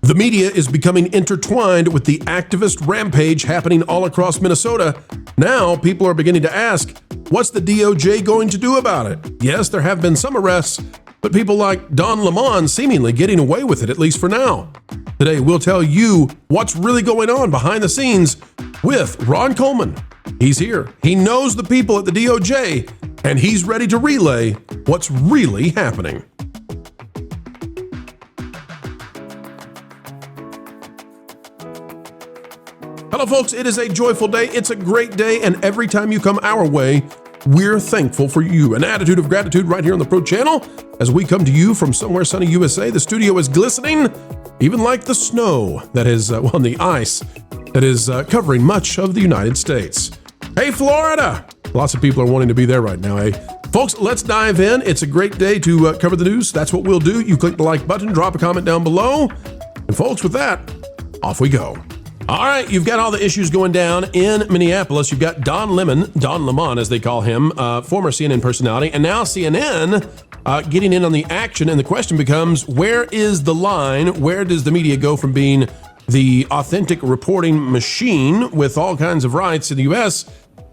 The media is becoming intertwined with the activist rampage happening all across Minnesota. Now, people are beginning to ask, what's the DOJ going to do about it? Yes, there have been some arrests, but people like Don Lemon seemingly getting away with it, at least for now. Today, we'll tell you what's really going on behind the scenes with Ron Coleman. He's here. He knows the people at the DOJ, and he's ready to relay what's really happening. Hello, folks. It is a joyful day. It's a great day. And every time you come our way, we're thankful for you. An attitude of gratitude right here on the Pro Channel. As we come to you from somewhere sunny USA, the studio is glistening, even like the snow that is, the ice that is covering much of the United States. Hey, Florida. Lots of people are wanting to be there right now, eh? Folks, let's dive in. It's a great day to cover the news. That's what we'll do. You click the like button, drop a comment down below. And folks, with that, off we go. All right, you've got all the issues going down in Minneapolis. You've got Don Lemon, as they call him, former CNN personality, and now CNN getting in on the action. And the question becomes, where is the line? Where does the media go from being the authentic reporting machine with all kinds of rights in the U.S.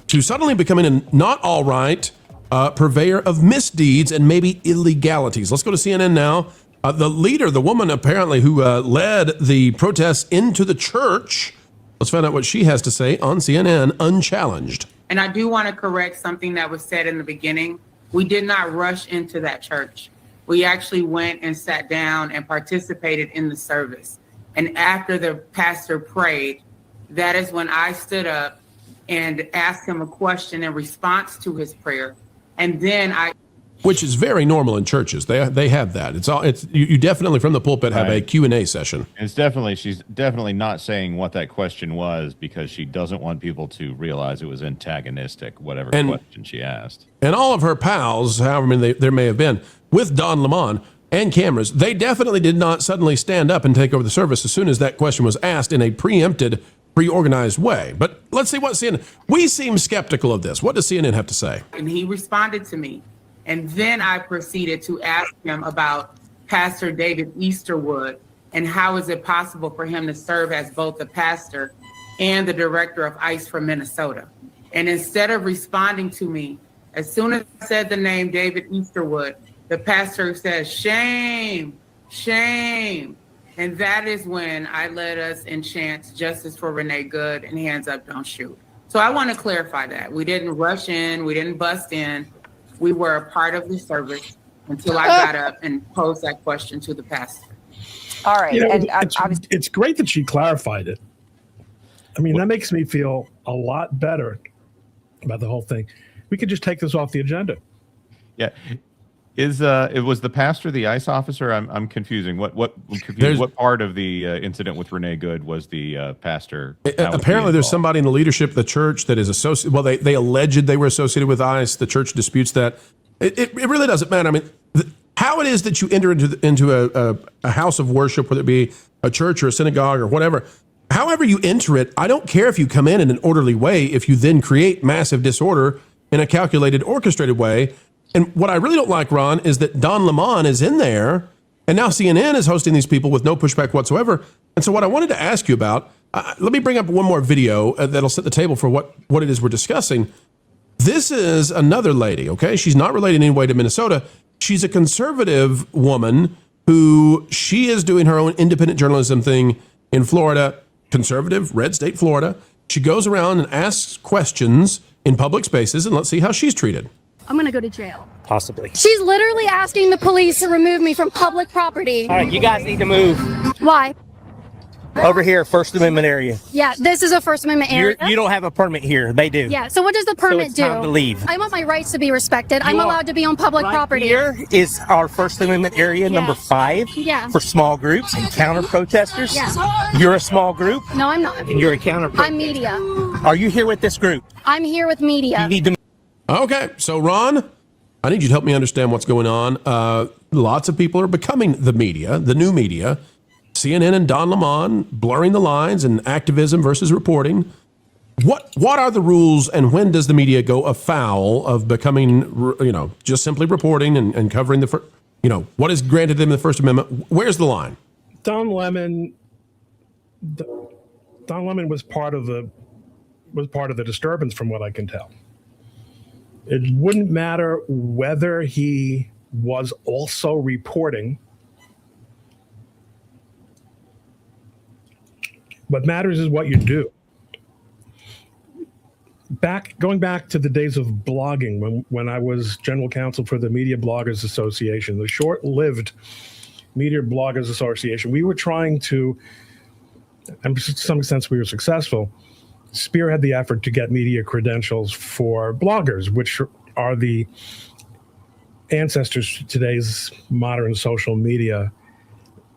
to suddenly becoming a not all right purveyor of misdeeds and maybe illegalities? Let's go to CNN now. The leader, the woman apparently who led the protests into the church. Let's find out what she has to say on CNN, unchallenged. And I do want to correct something that was said in the beginning. We did not rush into that church. We actually went and sat down and participated in the service. And after the pastor prayed, that is when I stood up and asked him a question in response to his prayer. And then which is very normal in churches. They have that. You definitely from the pulpit have a Q&A session. She's definitely not saying what that question was because she doesn't want people to realize it was antagonistic, whatever question she asked. And all of her pals, however many there may have been, with Don Lemon and cameras, they definitely did not suddenly stand up and take over the service as soon as that question was asked in a preempted, pre-organized way. But let's see what CNN. We seem skeptical of this. What does CNN have to say? And he responded to me. And then I proceeded to ask him about Pastor David Easterwood and how is it possible for him to serve as both the pastor and the director of ICE for Minnesota. And instead of responding to me, as soon as I said the name David Easterwood, the pastor says, shame, shame. And that is when I led us in chants, justice for Renee Good and hands up, don't shoot. So I want to clarify that. We didn't rush in. We didn't bust in. We were a part of the service until I got up and posed that question to the pastor. All right. And it's great that she clarified it. I mean, that makes me feel a lot better about the whole thing. We could just take this off the agenda. Yeah. It was the pastor, the ICE officer? I'm confusing. What part of the incident with Renee Good was the pastor? Apparently, there's somebody in the leadership of the church that is associated. Well, they alleged they were associated with ICE. The church disputes that. It really doesn't matter. I mean, how it is that you enter into a house of worship, whether it be a church or a synagogue or whatever. However you enter it, I don't care if you come in an orderly way. If you then create massive disorder in a calculated, orchestrated way. And what I really don't like, Ron, is that Don Lemon is in there, and now CNN is hosting these people with no pushback whatsoever. And so what I wanted to ask you about, let me bring up one more video that'll set the table for what it is we're discussing. This is another lady, okay? She's not related in any way to Minnesota. She's a conservative woman who she is doing her own independent journalism thing in Florida, conservative, red state Florida. She goes around and asks questions in public spaces, and let's see how she's treated. I'm gonna go to jail. Possibly. She's literally asking the police to remove me from public property. All right, you guys need to move. Why? Over here, First Amendment area. Yeah, this is a First Amendment area. You don't have a permit here. They do. Yeah, so what does the permit it's do? time to leave. I want my rights to be respected. I'm allowed to be on public property. Here is our First Amendment area, number 5, for small groups and counter protesters. Yeah. You're a small group. No, I'm not. And you're a counter protester. I'm media. Are you here with this group? I'm here with media. You need to. Okay, so Ron, I need you to help me understand what's going on. Lots of people are becoming the media, the new media. CNN and Don Lemon blurring the lines and activism versus reporting. What are the rules, and when does the media go afoul of becoming, just simply reporting and covering what is granted them in the First Amendment? Where's the line? Don Lemon Don Lemon was part of the disturbance, from what I can tell. It wouldn't matter whether he was also reporting. What matters is what you do. Going back to the days of blogging, when I was general counsel for the Media Bloggers Association, the short-lived Media Bloggers Association, we were trying to, and to some extent we were successful, spearhead the effort to get media credentials for bloggers, which are the ancestors to today's modern social media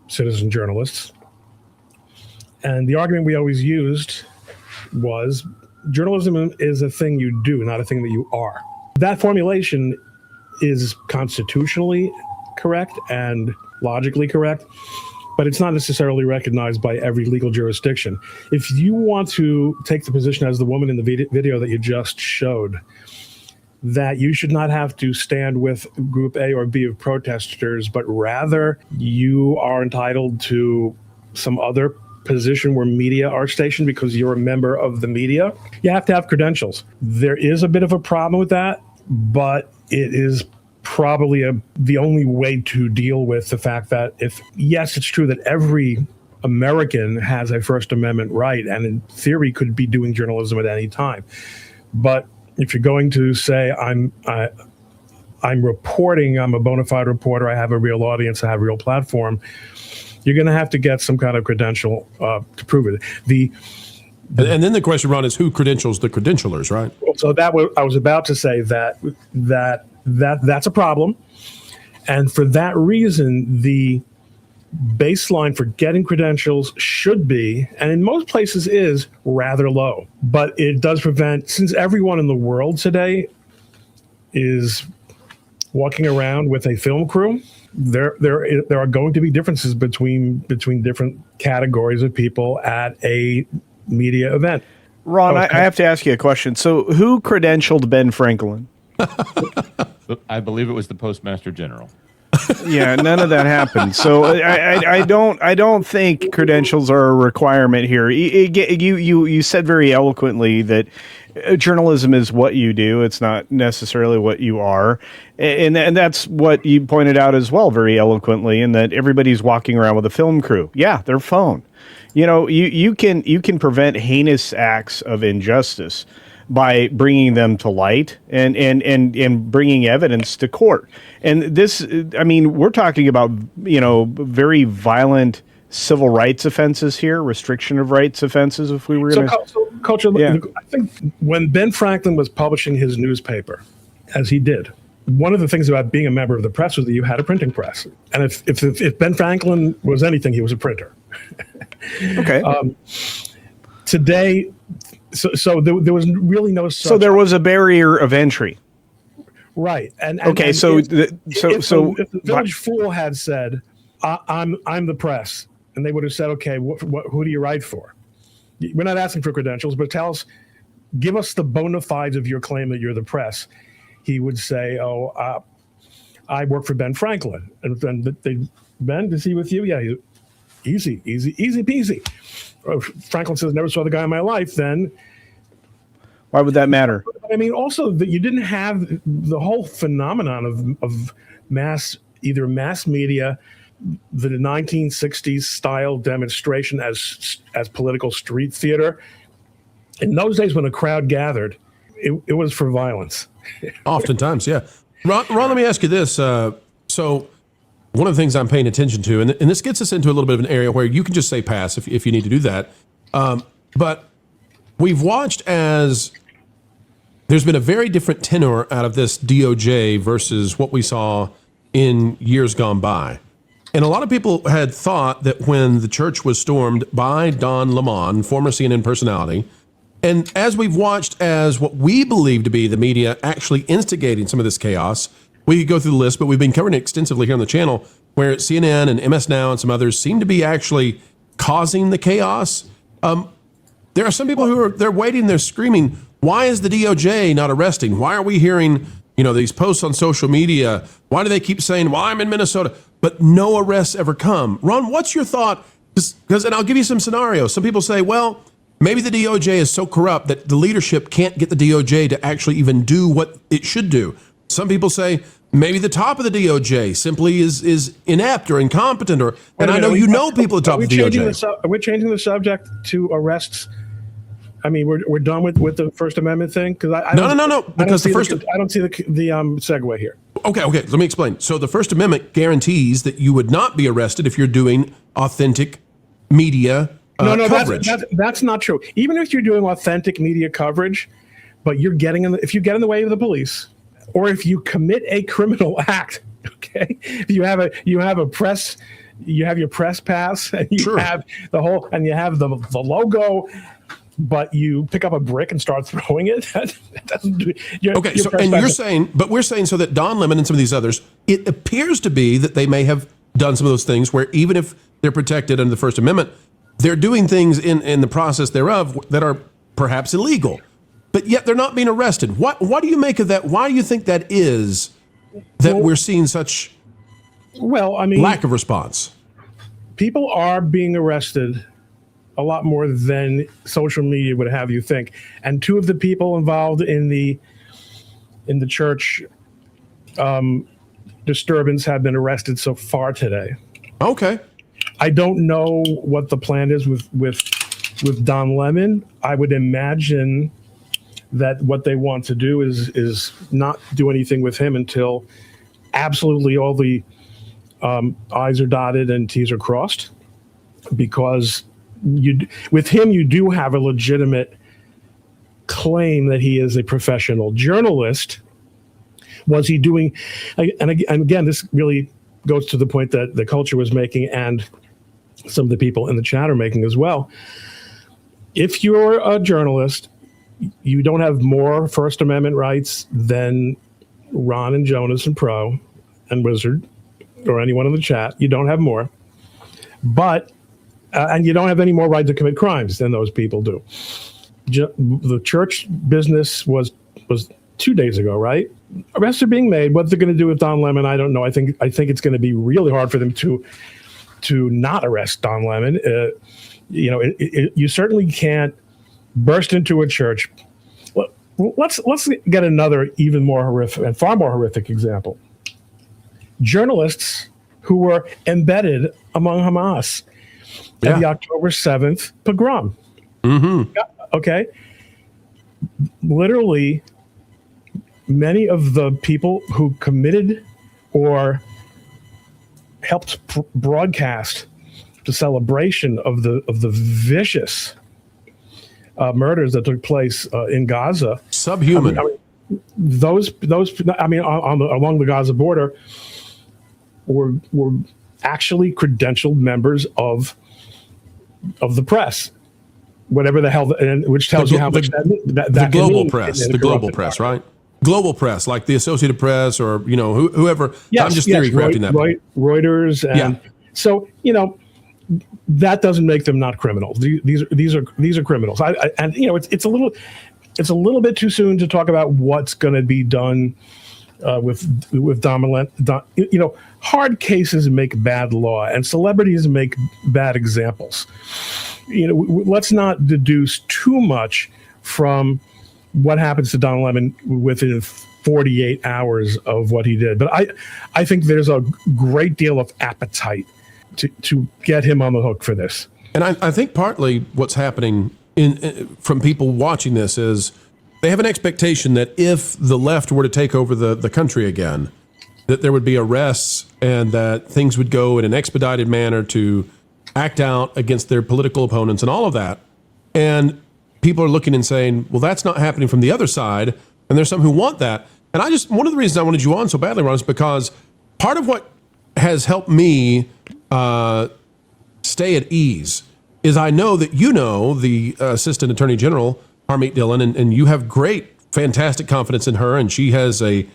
citizen journalists. And the argument we always used was, journalism is a thing you do, not a thing that you are. That formulation is constitutionally correct and logically correct, but it's not necessarily recognized by every legal jurisdiction. If you want to take the position as the woman in the video that you just showed, that you should not have to stand with group A or B of protesters, but rather you are entitled to some other position where media are stationed because you're a member of the media, you have to have credentials. There is a bit of a problem with that, but it is probably the only way to deal with the fact that yes, it's true that every American has a First Amendment right and in theory could be doing journalism at any time. But if you're going to say, I'm reporting, I'm a bona fide reporter, I have a real audience, I have a real platform, you're going to have to get some kind of credential to prove it. And then the question, Ron, is who credentials the credentialers, right? So I was about to say that's a problem. And for that reason, the baseline for getting credentials should be, and in most places is, rather low. But it does prevent, since everyone in the world today is walking around with a film crew, there are going to be differences between different categories of people at a media event. Ron, I have to ask you a question. So who credentialed Ben Franklin? I believe it was the Postmaster General. Yeah, none of that happened. So I don't think credentials are a requirement here. You said very eloquently that journalism is what you do. It's not necessarily what you are. And that's what you pointed out as well very eloquently, in that everybody's walking around with a film crew. Yeah, their phone. You know, you can prevent heinous acts of injustice by bringing them to light and bringing evidence to court. And this, I mean, we're talking about, very violent civil rights offenses here, restriction of rights offenses, if we were going to... So, Culture, yeah. I think when Ben Franklin was publishing his newspaper, as he did, one of the things about being a member of the press was that you had a printing press. And if Ben Franklin was anything, he was a printer. Okay. Today... So there was really no such... So there was a barrier of entry. Right. And okay, if the Village Fool had said, I'm the press, and they would have said, okay, who do you write for? We're not asking for credentials, but give us the bona fides of your claim that you're the press. He would say, I work for Ben Franklin. And then Ben, is he with you? Yeah, easy peasy. Franklin says, never saw the guy in my life, then why would that matter? I mean, also that you didn't have the whole phenomenon of mass media, the 1960s style demonstration as political street theater. In those days when a crowd gathered, it was for violence. Oftentimes, yeah. Ron, let me ask you this. So one of the things I'm paying attention to, and this gets us into a little bit of an area where you can just say pass if you need to do that. But we've watched as there's been a very different tenor out of this DOJ versus what we saw in years gone by. And a lot of people had thought that when the church was stormed by Don Lemon, former CNN personality, and as we've watched as what we believe to be the media actually instigating some of this chaos, we could go through the list, but we've been covering it extensively here on the channel, where CNN and msnow and some others seem to be actually causing the chaos. There are some people they're waiting, they're screaming, why is the DOJ not arresting? Why are we hearing, these posts on social media? Why do they keep saying, well, I'm in Minnesota, but no arrests ever come? Ron, what's your thought? Because, and I'll give you some scenarios. Some people say, well, maybe the DOJ is so corrupt that the leadership can't get the DOJ to actually even do what it should do. Some people say maybe the top of the DOJ simply is inept or incompetent, or and I know people at the top of the DOJ. Are we changing the subject to arrests? I mean, we're done with the First Amendment thing, because no. Because I don't see the segue here. Okay. Let me explain. So the First Amendment guarantees that you would not be arrested if you're doing authentic media coverage. That's not true. Even if you're doing authentic media coverage, but if you get in the way of the police, or if you commit a criminal act, okay, if you have your press pass, and you have you have the logo, but you pick up a brick and start throwing it. That doesn't do. We're saying so that Don Lemon and some of these others, it appears to be that they may have done some of those things where even if they're protected under the First Amendment, they're doing things in the process thereof that are perhaps illegal, but yet they're not being arrested. What do you make of that? Why do you think that is that we're seeing such lack of response? People are being arrested a lot more than social media would have you think. And two of the people involved in the church disturbance have been arrested so far today. Okay. I don't know what the plan is with Don Lemon. I would imagine that what they want to do is not do anything with him until absolutely all the I's are dotted and T's are crossed, because with him you do have a legitimate claim that he is a professional journalist. Was he doing, and again, this really goes to the point that the culture was making and some of the people in the chat are making as well. If you're a journalist, you don't have more First Amendment rights than Ron and Jonas and Pro and Wizard or anyone in the chat. You don't have more, but and you don't have any more right to commit crimes than those people do. The church business was 2 days ago, right? Arrests are being made. What they're going to do with Don Lemon, I don't know. I think it's going to be really hard for them to not arrest Don Lemon. You certainly can't burst into a church. Let's get another even more horrific and far more horrific example. Journalists who were embedded among Hamas at the October 7th pogrom. Mm-hmm. Okay. Literally, many of the people who committed or helped broadcast the celebration of the vicious murders that took place in Gaza. Subhuman. Those along the Gaza border were actually credentialed members of the press, whatever the hell, which tells you how much the global press, the global press, right? Global press, like the Associated Press or whoever. Yes, I'm just theory crafting that. Reuters, and so that doesn't make them not criminals. These are criminals. It's a little bit too soon to talk about what's going to be done with dominant. Hard cases make bad law, and celebrities make bad examples. Let's not deduce too much from what happens to Don Lemon within 48 hours of what he did. But I think there's a great deal of appetite to get him on the hook for this. And I think partly what's happening from people watching this is they have an expectation that if the left were to take over the country again, that there would be arrests and that things would go in an expedited manner to act out against their political opponents and all of that. And people are looking and saying, well, that's not happening from the other side. And there's some who want that. And one of the reasons I wanted you on so badly, Ron, is because part of what has helped me stay at ease is I know that the Assistant Attorney General, Harmeet Dillon, and you have great, fantastic confidence in her, and she has a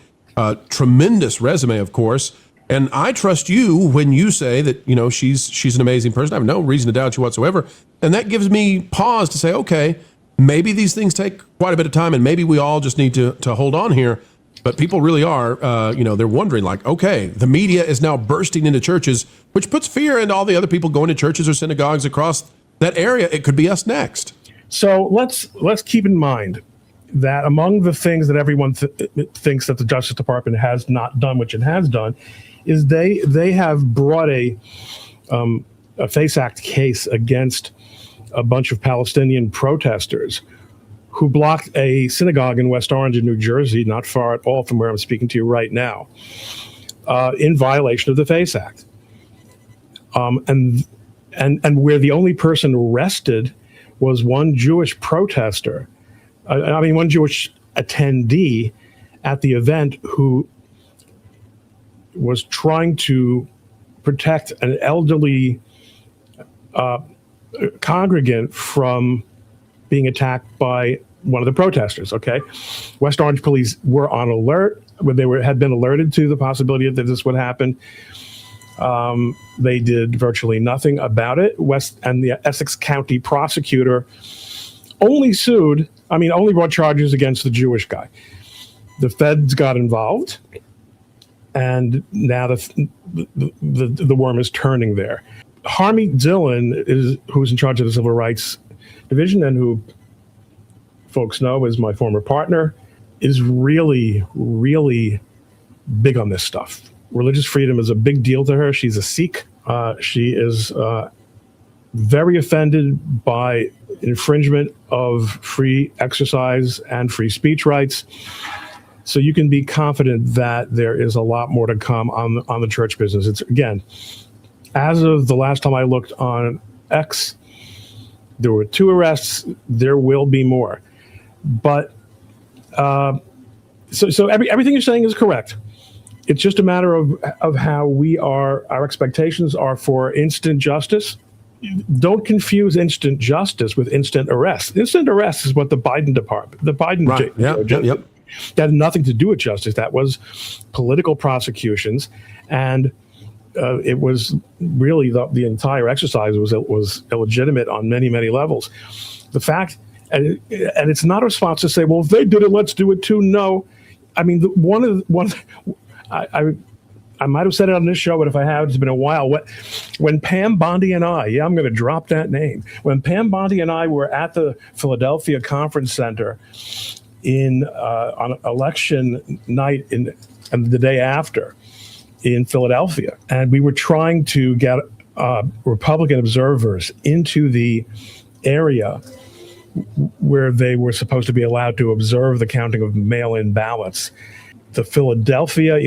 tremendous resume, of course. And I trust you when you say that, she's an amazing person. I have no reason to doubt you whatsoever. And that gives me pause to say, okay, maybe these things take quite a bit of time and maybe we all just need to hold on here. But people really are, they're wondering, like, okay, the media is now bursting into churches, which puts fear into all the other people going to churches or synagogues across that area. It could be us next. So let's keep in mind that among the things that everyone thinks that the Justice Department has not done, which it has done, is they have brought a FACE Act case against a bunch of Palestinian protesters who blocked a synagogue in West Orange in New Jersey, not far at all from where I'm speaking to you right now, in violation of the FACE Act. And where the only person arrested was one Jewish protester, one Jewish attendee at the event who was trying to protect an elderly congregant from being attacked by one of the protesters. Okay, West Orange police were on alert. Had been alerted to the possibility that this would happen. They did virtually nothing about it. And the Essex County prosecutor only brought charges against the Jewish guy. The feds got involved, and now the worm is turning there. Harmeet Dillon who's in charge of the Civil Rights Division, and who folks know is my former partner, is really, really big on this stuff. Religious freedom is a big deal to her. She's a Sikh. She is very offended by infringement of free exercise and free speech rights. So you can be confident that there is a lot more to come on the church business. It's, again, as of the last time I looked on X, there were 2 arrests. There will be more. But so everything you're saying is correct. It's just a matter of how our expectations are for instant justice. Don't confuse instant justice with instant arrest. Instant arrest is what the Biden department, Right. Yep. That had nothing to do with justice. That was political prosecutions, and it was really the entire exercise was illegitimate on many, many levels. The fact, and it's not a response to say, well, if they did it, let's do it too. No, I mean, I might have said it on this show, but if I have, it's been a while. When Pam Bondi and I'm going to drop that name. When Pam Bondi and I were at the Philadelphia Conference Center on election night and the day after in Philadelphia, and we were trying to get Republican observers into the area where they were supposed to be allowed to observe the counting of mail-in ballots. The Philadelphia County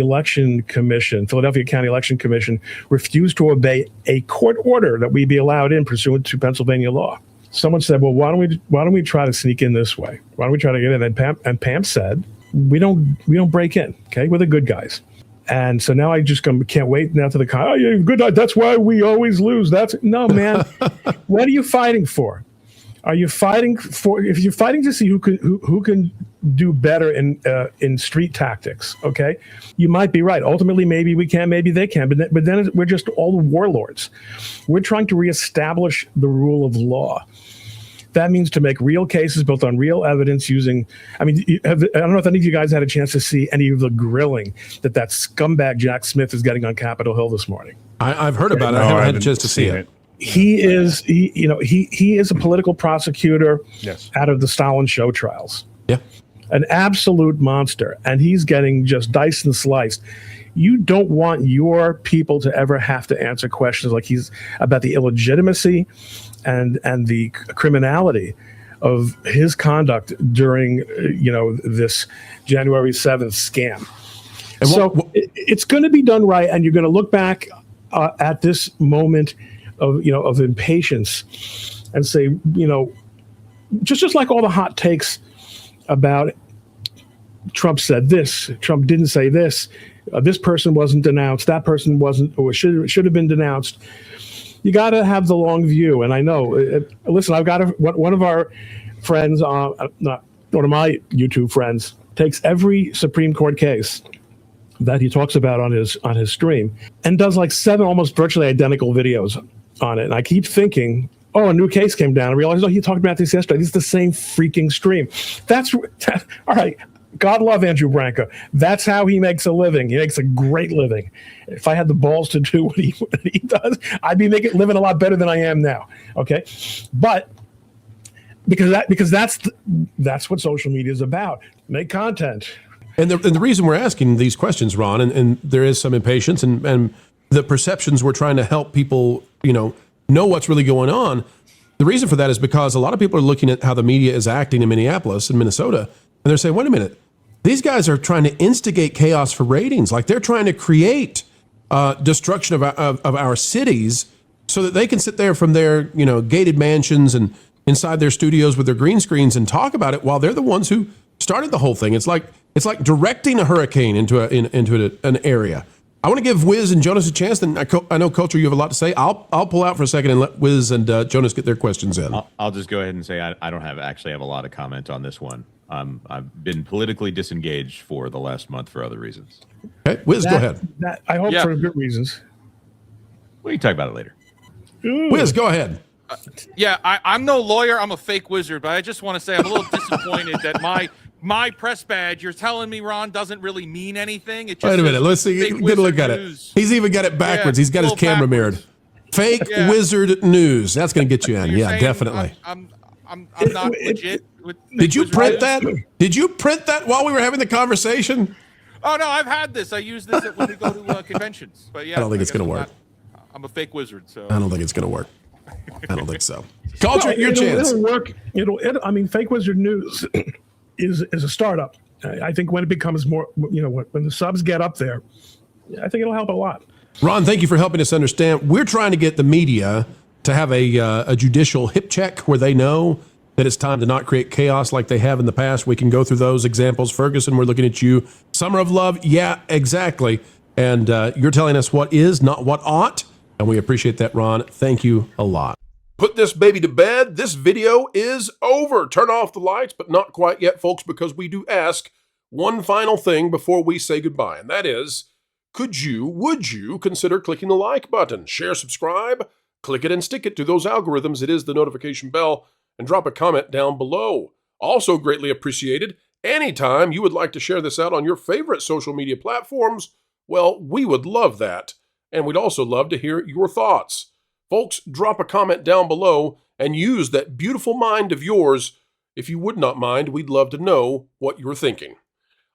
Election Commission refused to obey a court order that we be allowed in pursuant to Pennsylvania law. Someone said, well, why don't we try to sneak in this way? Why don't we try to get in? And Pam said, we don't break in. Okay, we're the good guys. And so now I just can't wait now to the oh, you're good. That's why we always lose. No, man. What are you fighting for? Are you fighting for? If you're fighting to see who can do better in street tactics, okay, you might be right. Ultimately, maybe we can, maybe they can, but then we're just all warlords. We're trying to reestablish the rule of law. That means to make real cases built on real evidence using, I don't know if any of you guys had a chance to see any of the grilling that scumbag Jack Smith is getting on Capitol Hill this morning. I've heard about it. I haven't had a chance to see it. He is a political prosecutor out of the Stalin show trials. Yeah. An absolute monster. And he's getting just diced and sliced. You don't want your people to ever have to answer questions like he's about the illegitimacy and the criminality of his conduct during, this January 7th scam. And it's going to be done right. And you're going to look back at this moment of impatience and say, just like all the hot takes about Trump said this, Trump didn't say this, this person wasn't denounced, that person wasn't, or should have been denounced. You got to have the long view. And I know, listen, I've got one of our friends, not one of my YouTube friends, takes every Supreme Court case that he talks about on his stream and does like 7 almost virtually identical videos on it. And I keep thinking, a new case came down. I realized, he talked about this yesterday. This is the same freaking stream. All right. God love Andrew Branca. That's how he makes a living. He makes a great living. If I had the balls to do what he does, I'd be living a lot better than I am now. Okay, but because that's what social media is about. Make content. And the reason we're asking these questions, Ron, and there is some impatience and the perceptions we're trying to help people, know what's really going on. The reason for that is because a lot of people are looking at how the media is acting in Minneapolis and Minnesota, and they're saying, wait a minute, these guys are trying to instigate chaos for ratings. Like they're trying to create destruction of our cities so that they can sit there from their, gated mansions and inside their studios with their green screens and talk about it while they're the ones who started the whole thing. It's like directing a hurricane into an area. I want to give Wiz and Jonas a chance. Then I know, Culture, you have a lot to say. I'll pull out for a second and let Wiz and Jonas get their questions in. I'll just go ahead and say I don't have a lot of comment on this one. I've been politically disengaged for the last month for other reasons. Okay, Wiz, go ahead. I hope for good reasons. We can talk about it later. Wiz, go ahead. I'm no lawyer. I'm a fake wizard, but I just want to say I'm a little disappointed that my press badge, you're telling me, Ron, doesn't really mean anything. It just Wait a minute. Let's see. Get a look at it. He's even got it backwards. He's got his camera mirrored. Fake wizard news. That's going to get you in. Yeah, definitely. I'm not legit. Did you print that? Did you print that while we were having the conversation? Oh no, I've had this. I use this when we go to conventions. But yeah, I don't think it's going to work. I'm a fake wizard, so I don't think it's going to work. I don't think so. Culture, your chance. It'll work. Fake wizard news is a startup. I think when it becomes more, when the subs get up there, I think it'll help a lot. Ron, thank you for helping us understand. We're trying to get the media to have a judicial hip check where they know that it's time to not create chaos like they have in the past. We can go through those examples. Ferguson, we're looking at you. Summer of Love, yeah, exactly. And you're telling us what is, not what ought. And we appreciate that, Ron. Thank you a lot. Put this baby to bed. This video is over. Turn off the lights, but not quite yet, folks, because we do ask one final thing before we say goodbye. And that is, would you consider clicking the like button? Share, subscribe, click it and stick it to those algorithms. It is the notification bell. And drop a comment down below. Also greatly appreciated. Anytime you would like to share this out on your favorite social media platforms, well, we would love that. And we'd also love to hear your thoughts. Folks, drop a comment down below and use that beautiful mind of yours. If you would not mind, we'd love to know what you're thinking.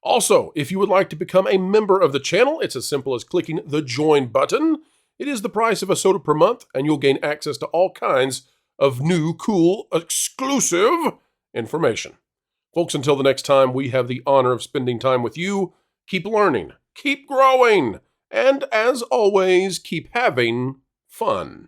Also, if you would like to become a member of the channel, it's as simple as clicking the join button. It is the price of a soda per month, and you'll gain access to all kinds of new, cool, exclusive information. Folks, until the next time we have the honor of spending time with you, keep learning, keep growing, and as always, keep having fun.